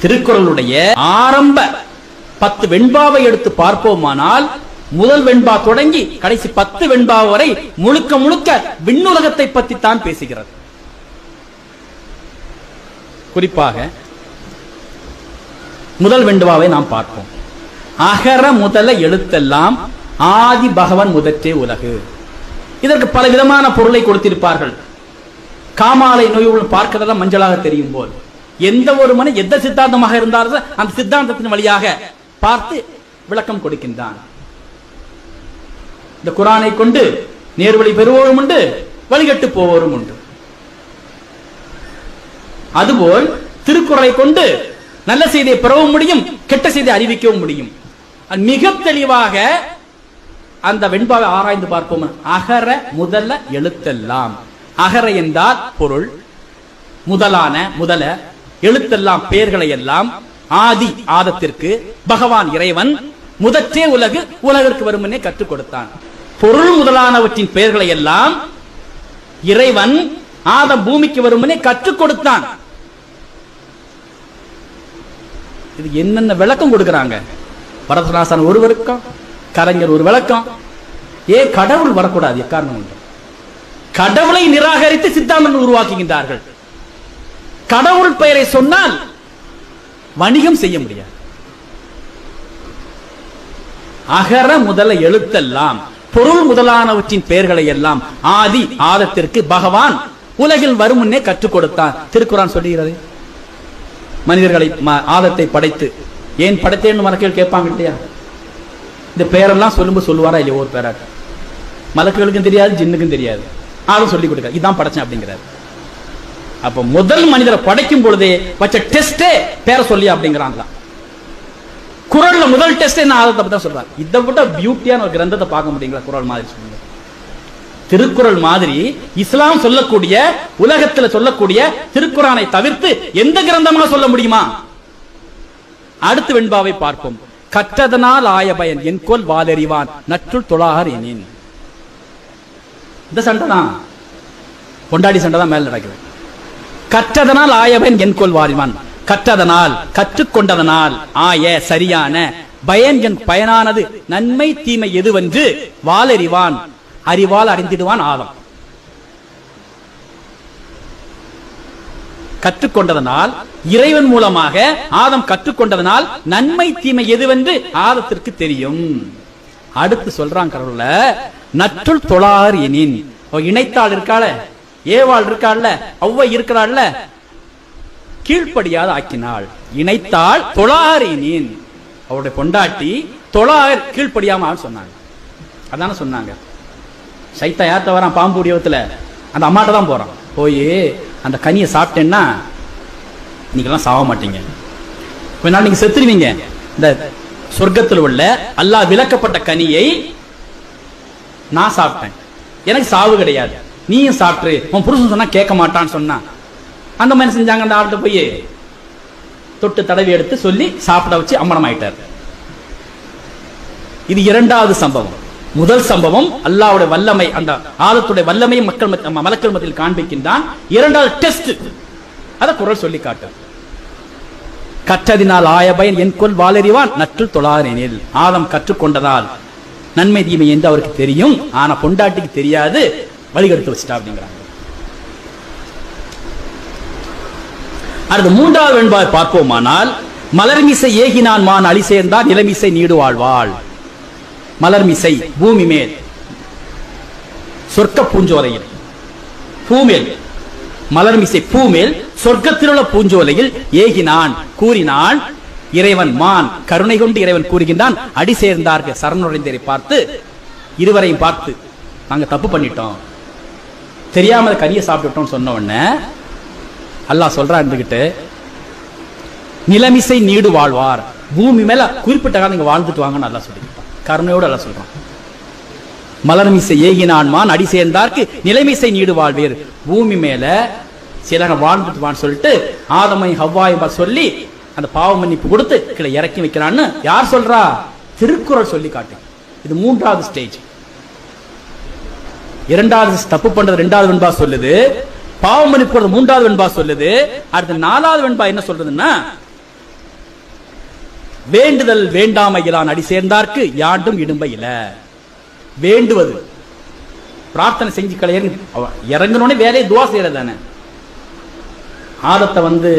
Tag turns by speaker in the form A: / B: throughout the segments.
A: திருக்குறளுடைய ஆரம்ப 10 வெண்பாவை எடுத்து பார்ப்போமானால் முதல் வெண்பா தொடங்கி கடைசி 10 வெண்பா வரை முழுக்க முழுக்க விண்ணுலகத்தை பற்றி தான் பேசுகிறது. குறிப்பாக முதல் வெண்பாவை நாம் பார்ப்போம். அகர முதல எழுத்தெல்லாம் ஆதி பகவன் முதற்றே உலகு. இதற்கு பல விதமான பொருளை கொடுத்திருப்பார்கள். காமாலை நோயுடன் பார்க்கிறதெல்லாம் மஞ்சளாக தெரியும் போது எந்த ஒரு மனிதன் எந்த சித்தாந்தமாக இருந்தாலும் அந்த சித்தாந்தத்தின் வழியாக பார்த்து விளக்கம் கொடுக்கின்றான். இந்த குரானை கொண்டு நேர்வழி பெறுவோரும் உண்டு, வழிகட்டு போவோரும் உண்டு. அதுபோல் திருக்குறளை கொண்டு நல்ல செய்தியை பெறவும் முடியும், கெட்ட செய்தியை அறிவிக்கவும் முடியும். மிக தெளிவாக அந்த வெண்பாவை ஆராய்ந்து பார்ப்போம். அகர முதல எழுத்தெல்லாம். அகர என்றால் பொருள், முதலான முதல, எழுத்தெல்லாம் பெயர்களை எல்லாம், ஆதி ஆதத்திற்கு பகவான் இறைவன், முதற்றே உலகு உலகிற்கு வருமுன்னே கற்றுக் கொடுத்தான். பொருள் முதலானவற்றின் பெயர்களை எல்லாம் இறைவன் ஆதம் பூமிக்கு வருமுன்னே கற்றுக் கொடுத்தான். இது என்னென்ன விளக்கம் கொடுக்கிறாங்க. பரதநாசன் ஒரு விளக்கம், கலைஞர் ஒரு விளக்கம். கடவுள் வரக்கூடாது எக்காரணம் உண்டு. கடவுளை நிராகரித்து சித்தாந்தங்கள் உருவாக்குகின்றார்கள். கடவுள் பெயரை சொன்னால் வணிகம் செய்ய முடியாது. அகர முதல எழுத்தெல்லாம், பொருள் முதலானவற்றின் பெயர்களை எல்லாம் ஆதி ஆதத்திற்கு பகவான் உலகில் வரும் முன்னே கற்றுக் கொடுத்தான். திருக்குறான் சொல்லுகிறது. மனிதர்களை ஆதத்தை படைத்து ஏன் படைத்தேன்னு மலக்குகள் கேட்பாங்க இல்லையா? இந்த பெயரெல்லாம் சொல்லும்போது சொல்லுவாரா இல்லையா? ஒரு பேராட்ட மலக்குகளுக்கும் தெரியாது, ஜின்னுக்கும் தெரியாது. ஆளும் சொல்லி கொடுக்க இதான் படைச்சேன் அப்படிங்கிறார். அப்ப முதல் மனிதரை படைக்கும் பொழுதே வச்ச டெஸ்டே பேரை சொல்லி அப்படிங்கிறாங்களா? குறள்ல முதல் டெஸ்ட் என்ன ஆதத்தை பத்தி தான் சொல்றாரு. இதை விட பியூட்டியான ஒரு கிரந்தத்தை பார்க்க முடியுங்களா? குறள் மாதிரி சொல்லுங்க. திருக்குறள் மாதிரி இஸ்லாம் சொல்லக்கூடிய, உலகத்தில் சொல்லக்கூடிய திருக்குறானை தவிர்த்து எந்த கிரந்தமா சொல்ல முடியுமா? அடுத்த வெண்பாவை பார்ப்போம். கற்றதனால் ஆய பயன் என்கொல் வாலறிவான் நற்றுள் தொழார் எனின். இந்த சண்டை தான், கொண்டாடி சண்டை தான் மேல் நடக்குது. கற்றதனால் ஆயவன் என்கொல் வாரிவான். கற்றதனால், கற்றுக்கொண்டதனால், ஆய சரியான, பயன் என் பயனானது, நன்மை தீமை எதுவென்று வாலறிவான், அறிவால் அறிந்திடுவான் ஆதம். கற்றுக்கொண்டதனால், இறைவன் மூலமாக ஆதம் கற்றுக்கொண்டதனால் நன்மை தீமை எதுவென்று ஆதத்திற்கு தெரியும். அடுத்து சொல்றான் கடவுள்ல, நற்றுள் தொழார் எனின். இணைத்தாள் இருக்காள, ஏவாள் இருக்காள், ஒவ்வை இருக்கிறாள், கீழ்ப்படியாத ஆக்கினாள். இணைத்தாள் தொழார் எனின். அவருடைய பொண்டாட்டி தொழார் கீழ்ப்படியாம சொன்னாங்க. அதான சொன்னாங்க. சைத்தா யார்கிட்ட வரான்? பாம்பு உடையத்துல அந்த அம்மாட்ட தான் போறான். போய் அந்த கனியை சாப்பிட்டேன்னா நீங்கெல்லாம் சாவ மாட்டீங்க, கொஞ்ச நாள் நீங்க செத்துருவீங்க. இந்த சொர்க்கத்தில் உள்ள அல்லாஹ் விலக்கப்பட்ட கனியை நான் சாப்பிட்டேன், எனக்கு சாவு கிடையாது, நீயும் சாப்பிட்டு உன் புருஷன் சொன்னா கேட்க மாட்டான்னு சொன்னா அந்த மாதிரி செஞ்சாங்க. அந்த ஆள்கிட்ட போய் தொட்டு தடவி எடுத்து சொல்லி சாப்பிட வச்சு அம்மனம் ஆயிட்டார். இது இரண்டாவது சம்பவம். முதல் சம்பவம் அல்லாஹ்வுடைய வல்லமை, அந்த ஆதத்துடைய வல்லமை மலக்கள் மத்தியில் காண்பிக்கின்றான். இரண்டாவது டெஸ்ட், அத குறள் சொல்லி காட்டு. கற்றதினால் ஆய பயன் என்கொல் வாலறிவான் நற்றுள் தொழார் எனில். ஆதம் கற்றுக்கொண்டதால் நன்மை தீமை என்று அவருக்கு தெரியும், ஆனா பொண்டாட்டிக்கு தெரியாது, வழிகெடுத்து வச்சுட்டா அப்படிங்கிறாங்க. அடுத்து மூன்றாவது வெண்பாவை பார்ப்போமானால், மலர்மிசை ஏகினான் மான் அழி சேர்ந்தார் நிலமிசை நீடு வாழ்வாள். மலர்மிசை பூமி மேல், சொர்க்க பூஞ்சோலையில், பூமேல் மலர்மிசை பூமேல் சொர்க்கத்தில் உள்ள பூஞ்சோலையில் ஏகினான் கூறினான் இறைவன் மான், கருணை கொண்டு இறைவன் கூறுகின்றான், அடி சேர்ந்தார்கள் சரணடைந்தரை பார்த்து, இருவரையும் பார்த்து நாங்க தப்பு பண்ணிட்டோம், தெரியாமல் கனியை சாப்பிட்டுட்டோம் சொன்ன உடனே அல்லாஹ் சொல்றா இருந்துகிட்டு, நிலமிசை நீடு வாழ்வார். பூமி மேல குறிப்பிட்ட காலம் நீங்க வாழ்ந்துட்டு வாங்கன்னு அல்லாஹ் சொல்லியிருப்பான். கருணையோடு அல்லாஹ் சொல்றான். மலர்மிசை ஏகினான் மான் அடி சேர்ந்தார்க்கு நிலைமிசை நீடு வாழ்வீர். பூமி மேல சிலர் வாழ்ந்துட்டு வான்னு சொல்லிட்டு ஆதமை ஹவ்வாய் சொல்லி அந்த பாவ மன்னிப்பு கொடுத்து கீழே இறக்கி வைக்கிறான்னு யார் சொல்றா? திருக்குறள் சொல்லி காட்டு. இது மூன்றாவது ஸ்டேஜ். இரண்டாவது தப்பு பண்றது இரண்டாவது வெண்பா சொல்லுது, பாவ மன்னிப்பு மூன்றாவது வெண்பா சொல்லுது. அடுத்து நாலாவது வெண்பா என்ன சொல்றதுன்னா, வேண்டுதல் வேண்டாமையிலான் அடி சேர்ந்தார்க்கு யாண்டும் இடும்பையில. வேண்டுவது பிரார்த்தனை செஞ்சு கலையர் இறங்கணும்னே வேலையை துவா செய்யறது தானே. ஆதத்தை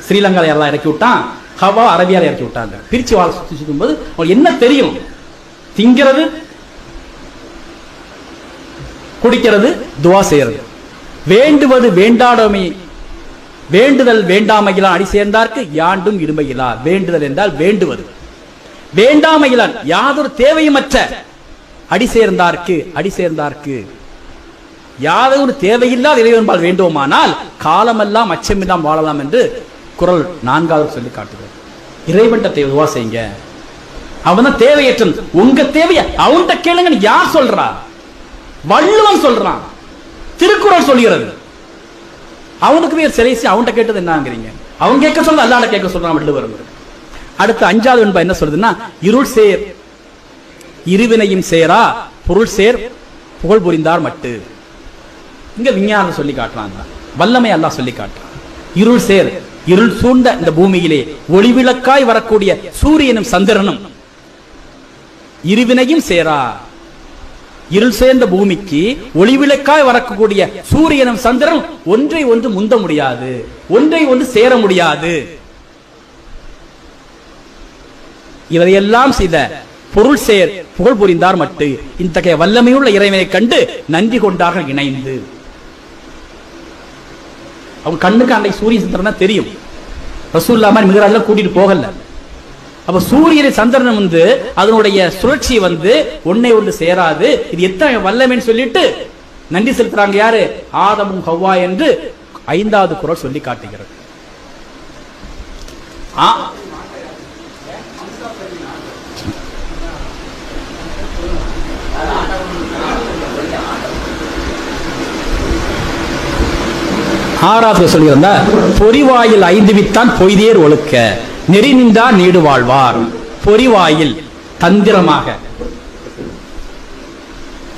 A: ஸ்ரீலங்கால எல்லாம் இறக்கி விட்டான், ஹவா அரபியால இறக்கி விட்டாங்க. பிரிச்சு வாழ சுத்தி சுத்தும் போது என்ன தெரியும்? திங்கிறது, குடிக்கிறது, துவா செய்யறது. வேண்டுவது வேண்டாடமை, வேண்டுதல் வேண்டாமையிலான் அடி சேர்ந்தார்க்கு யாண்டும் இடுமையிலா. வேண்டுதல் என்றால் வேண்டுவது, வேண்டாமையிலான் யாதொரு தேவையுமற்ற அடி சேர்ந்தார்க்கு, அடி சேர்ந்தார்க்கு யாதொரு தேவையில்லாத இறைவன்பால் வேண்டுமானால் காலமெல்லாம் அச்சமில்லாம் வாழலாம் என்று குறள் 4வது சொல்லி காட்டுகிறது. இறைவன்ட்ட துவா செய்யுங்க, அவன் தான் தேவையற்ற. உங்க தேவைய அவன்கிட்ட கேளுங்க. யார் சொல்றா? வள்ளுவன் சொல்றான், திருக்குறள் சொல்கிறது. அவனுக்கு பேர் சிலைசி அவன்கிட்ட கேட்டது என்னங்கிறீங்க? அவன் கேட்க சொல்ல அல்லாஹ் கேட்க சொல்றான் வள்ளுவர். அடுத்து 5வது வெண்பா என்ன சொல்றதுன்னா, இருள் சேர் இருவினையும் சேரா பொருள் சேர் புகழ் புரிந்தார் மட்டு. இங்க விஞ்ஞானம் சொல்லி காட்டுறாங்க, வல்லமை அல்லாஹ் சொல்லி காட்டுறான். இருள் சேர், இருள் சூழ்ந்த இந்த பூமியிலே ஒளிவிளக்காய் வரக்கூடிய சூரியனும் சந்திரனும் இருவினையும் சேரா. இருள் சேர்ந்த பூமிக்கு ஒளிவிளக்காய் வரக்கூடிய சூரியனும் சந்திரனும் ஒன்றை ஒன்று முந்த முடியாது, ஒன்றை ஒன்று சேர முடியாது. இவரையெல்லாம் செய்த பொருள் சேர் புகழ் புரிந்தார் மட்டு. இத்தகைய வல்லமையுள்ள இறைவனை கண்டு நன்றி கொண்டார்கள் இணைந்து. அவங்க கண்ணுக்கு அன்றைக்கு சூரிய சந்திரன் தெரியும். ரசூலுல்லாஹ் மாதிரி மிகராஜ்ல கூட்டிட்டு போகல. அப்ப சூரியனை சந்திரன் அதனுடைய சுழற்சி ஒன்னை ஒன்று சேராது. இது எத்தனை வல்லமைன்னு சொல்லிட்டு நன்றி செலுத்துறாங்க. யாரு? ஆதமும் ஹவ்வா என்று 5வது குறள் சொல்லி காட்டுகிறது. ஆறாவது சொல்கிறதா, பொறிவாயில் 5 வித்தான் பொய்தேர் ஒழுக்க நெறி நின்றார் நீடு வாழ்வார். பொறிவாயில் தந்திரமாக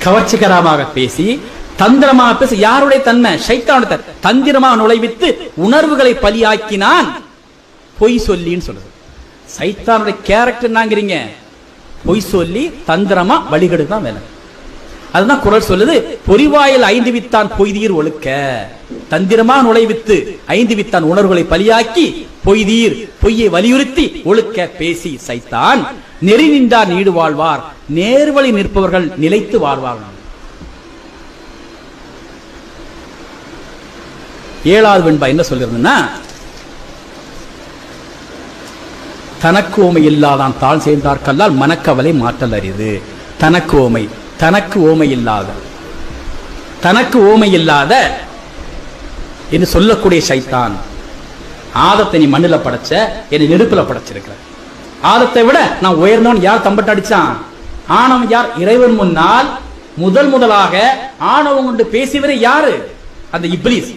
A: கவர்ச்சிகரமாக பேசி, தந்திரமாக பேசி, யாருடைய தன்மை? ஷைத்தானுடைய தந்திரமாக நுழைவித்து உணர்வுகளை பலியாக்கினான் பொய் சொல்லின்னு சொல்லுது. சைத்தானுடைய கேரக்டர் என்னங்கிறீங்க? பொய் சொல்லி தந்திரமா வழிகெடுக்க தான் வேலை. அதுதான் குறள் சொல்லுது, பொறிவாயில் 5 வித்தான் பொய்தீர் ஒழுக்க. தந்திரமா நுழைவித்து 5 வித்தான் உணர்வுகளை பலியாக்கி பொய்தீர் பொய்யை வலியுறுத்தி ஒழுக்க பேசி சைத்தான் நெறி நின்றார் நீடு வாழ்வார். நேர்வழி நிற்பவர்கள் நிலைத்து வாழ்வார்கள். 7வது வெண்பா என்ன சொல்கிறதுன்னா, தனக்கு ஓமை இல்லாதான் தாழ் சேர்ந்தார்கல்லால் மனக்கவலை மாற்றல் அரிது. தனக்கு ஓமை, தனக்கு ஓமை இல்லாத, தனக்கு ஓமை இல்லாத என்று சொல்லக்கூடிய சைத்தான். ஆதத்தை நீ மண்ணில் படைச்ச, என்னை நெருப்புல படைச்சிருக்கிற. ஆதத்தை விட நான் உயர்ந்தவன் யார் தம்பட்ட அடிச்சான்? ஆணவம் யார்? இறைவன் முன்னால் முதலாக ஆணவம் கொண்டு பேசியவரை யாரு? அந்த இப்லீஸ்.